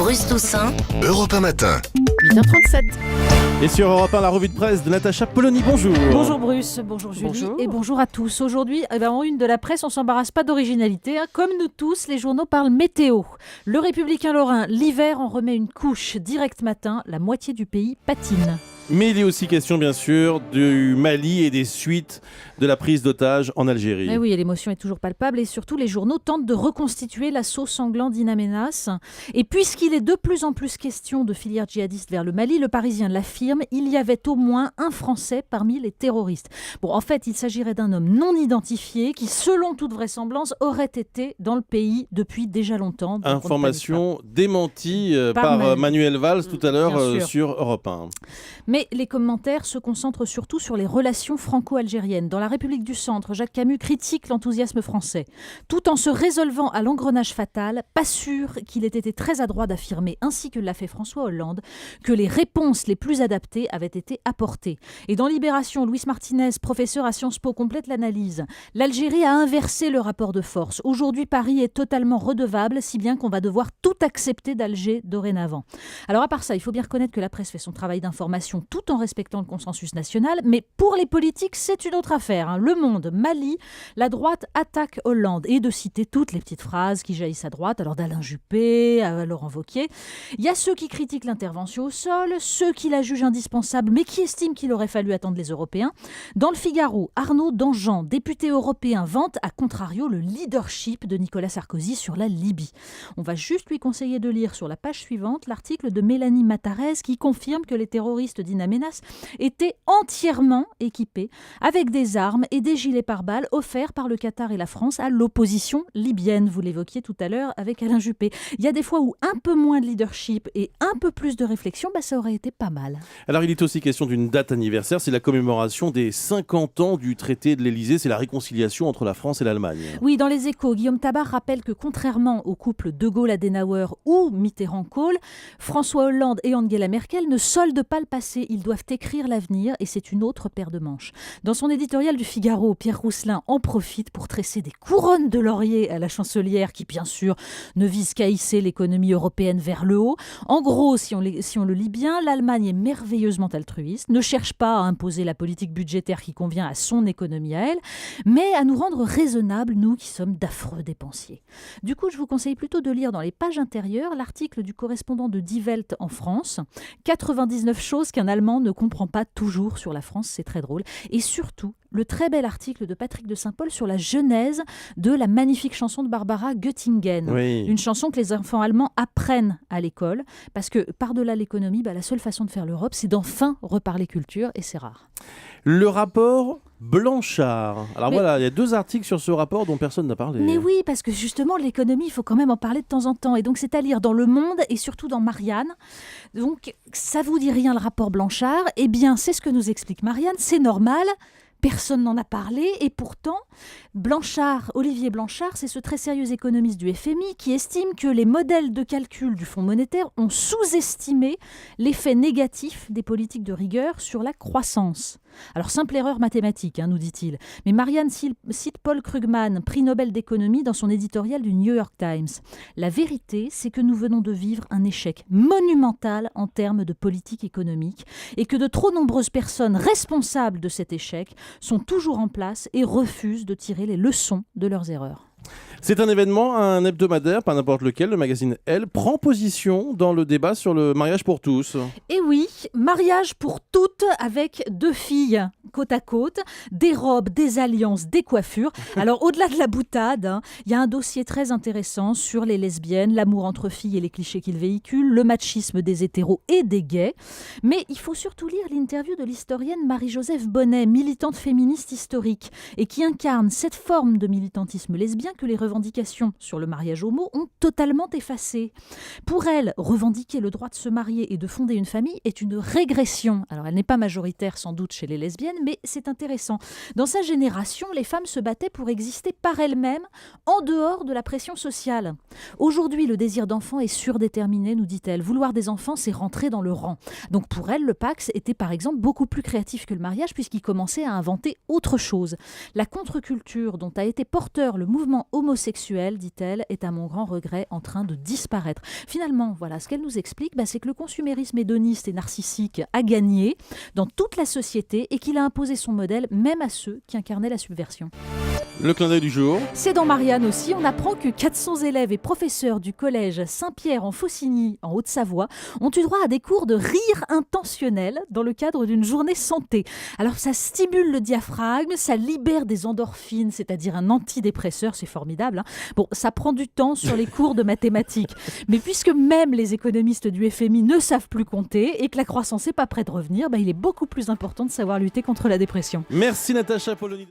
Bruce Toussaint, Europe 1 matin. 8h37. Et sur Europe 1, la revue de presse de Natacha Polony, bonjour. Bonjour Bruce, bonjour Julie Bonjour. et bonjour à tous. Aujourd'hui, en une de la presse, on s'embarrasse pas d'originalité. Comme nous tous, les journaux parlent météo. Le Républicain Lorrain, l'hiver en remet une couche. Direct matin, la moitié du pays patine. Mais il est aussi question, bien sûr, du Mali et des suites de la prise d'otages en Algérie. Mais oui, l'émotion est toujours palpable et surtout, les journaux tentent de reconstituer l'assaut sanglant d'In Amenas. Et puisqu'il est de plus en plus question de filières djihadistes vers le Mali, le Parisien l'affirme, il y avait au moins un Français parmi les terroristes. Bon, en fait, il s'agirait d'un homme non identifié qui, selon toute vraisemblance, aurait été dans le pays depuis déjà longtemps. Donc Information démentie Par par Manuel Valls tout à l'heure Bien sûr. sur Europe 1. Mais les commentaires se concentrent surtout sur les relations franco-algériennes. Dans la République du Centre, Jacques Camus critique l'enthousiasme français. Tout en se résolvant à l'engrenage fatal, pas sûr qu'il ait été très adroit d'affirmer, ainsi que l'a fait François Hollande, que les réponses les plus adaptées avaient été apportées. Et dans Libération, Luis Martinez, professeur à Sciences Po, complète l'analyse. L'Algérie a inversé le rapport de force. Aujourd'hui, Paris est totalement redevable, si bien qu'on va devoir tout accepter d'Alger dorénavant. Alors à part ça, il faut bien reconnaître que la presse fait son travail d'information tout en respectant le consensus national, mais pour les politiques, c'est une autre affaire. Le Monde, Mali, la droite attaque Hollande. Et de citer toutes les petites phrases qui jaillissent à droite, alors d'Alain Juppé à Laurent Wauquiez. Il y a ceux qui critiquent l'intervention au sol, ceux qui la jugent indispensable, mais qui estiment qu'il aurait fallu attendre les Européens. Dans le Figaro, Arnaud Danjean, député européen, vante à contrario le leadership de Nicolas Sarkozy sur la Libye. On va juste lui conseiller de lire sur la page suivante l'article de Mélanie Matarez qui confirme que les terroristes d'In Amenas étaient entièrement équipés avec des armes et des gilets pare-balles offerts par le Qatar et la France à l'opposition libyenne. Vous l'évoquiez tout à l'heure avec Alain Juppé. Il y a des fois où un peu moins de leadership et un peu plus de réflexion, ça aurait été pas mal. Alors il est aussi question d'une date anniversaire, c'est la commémoration des 50 ans du traité de l'Elysée, c'est la réconciliation entre la France et l'Allemagne. Oui, dans les Échos, Guillaume Tabar rappelle que contrairement au couple De Gaulle-Adenauer ou Mitterrand-Kohl, François Hollande et Angela Merkel ne soldent pas le passé, ils doivent écrire l'avenir et c'est une autre paire de manches. Dans son éditorial du Figaro, Pierre Rousselin en profite pour tresser des couronnes de laurier à la chancelière qui, bien sûr, ne vise qu'à hisser l'économie européenne vers le haut. En gros, si on le lit bien, l'Allemagne est merveilleusement altruiste, ne cherche pas à imposer la politique budgétaire qui convient à son économie à elle, mais à nous rendre raisonnables, nous qui sommes d'affreux dépensiers. Du coup, je vous conseille plutôt de lire dans les pages intérieures l'article du correspondant de Die Welt en France, 99 choses qu'un Allemand ne comprend pas toujours sur la France, c'est très drôle. Et surtout, le très bel article de Patrick de Saint-Paul sur la genèse de la magnifique chanson de Barbara Göttingen. Oui. Une chanson que les enfants allemands apprennent à l'école, parce que par-delà l'économie, la seule façon de faire l'Europe, c'est d'enfin reparler culture, et c'est rare. Le rapport Blanchard. Alors Mais- voilà, il y a 2 articles sur ce rapport dont personne n'a parlé. Mais oui, parce que justement, l'économie, il faut quand même en parler de temps en temps. Et donc, c'est à lire dans Le Monde et surtout dans Marianne. Donc, ça vous dit rien, le rapport Blanchard? Eh bien, c'est ce que nous explique Marianne. C'est normal. Personne n'en a parlé et pourtant, Olivier Blanchard, c'est ce très sérieux économiste du FMI qui estime que les modèles de calcul du Fonds monétaire ont sous-estimé l'effet négatif des politiques de rigueur sur la croissance. Alors, simple erreur mathématique, nous dit-il. Mais Marianne cite Paul Krugman, prix Nobel d'économie, dans son éditorial du New York Times. La vérité, c'est que nous venons de vivre un échec monumental en termes de politique économique et que de trop nombreuses personnes responsables de cet échec sont toujours en place et refusent de tirer les leçons de leurs erreurs. C'est un événement, un hebdomadaire, pas n'importe lequel, le magazine Elle prend position dans le débat sur le mariage pour tous. Et oui, mariage pour toutes avec 2 filles côte à côte, des robes, des alliances, des coiffures. Alors au-delà de la boutade, il y a un dossier très intéressant sur les lesbiennes, l'amour entre filles et les clichés qu'ils véhiculent, le machisme des hétéros et des gays. Mais il faut surtout lire l'interview de l'historienne Marie-Joseph Bonnet, militante féministe historique, et qui incarne cette forme de militantisme lesbien que les revendications sur le mariage homo ont totalement effacé. Pour elle, revendiquer le droit de se marier et de fonder une famille est une régression. Alors elle n'est pas majoritaire sans doute chez les lesbiennes, mais c'est intéressant. Dans sa génération, les femmes se battaient pour exister par elles-mêmes, en dehors de la pression sociale. Aujourd'hui, le désir d'enfant est surdéterminé, nous dit-elle. Vouloir des enfants, c'est rentrer dans le rang. Donc pour elle, le Pacs était par exemple beaucoup plus créatif que le mariage puisqu'il commençait à inventer autre chose. La contre-culture dont a été porteur le mouvement homosexuel homosexuel, dit-elle, est à mon grand regret en train de disparaître. Finalement, voilà, ce qu'elle nous explique, c'est que le consumérisme hédoniste et narcissique a gagné dans toute la société et qu'il a imposé son modèle même à ceux qui incarnaient la subversion. Le clin d'œil du jour. C'est dans Marianne aussi, on apprend que 400 élèves et professeurs du collège Saint-Pierre en Faucigny, en Haute-Savoie, ont eu droit à des cours de rire intentionnel dans le cadre d'une journée santé. Alors ça stimule le diaphragme, ça libère des endorphines, c'est-à-dire un antidépresseur, c'est formidable. Bon, ça prend du temps sur les cours de mathématiques. Mais puisque même les économistes du FMI ne savent plus compter et que la croissance n'est pas près de revenir, il est beaucoup plus important de savoir lutter contre la dépression. Merci Natacha Polony.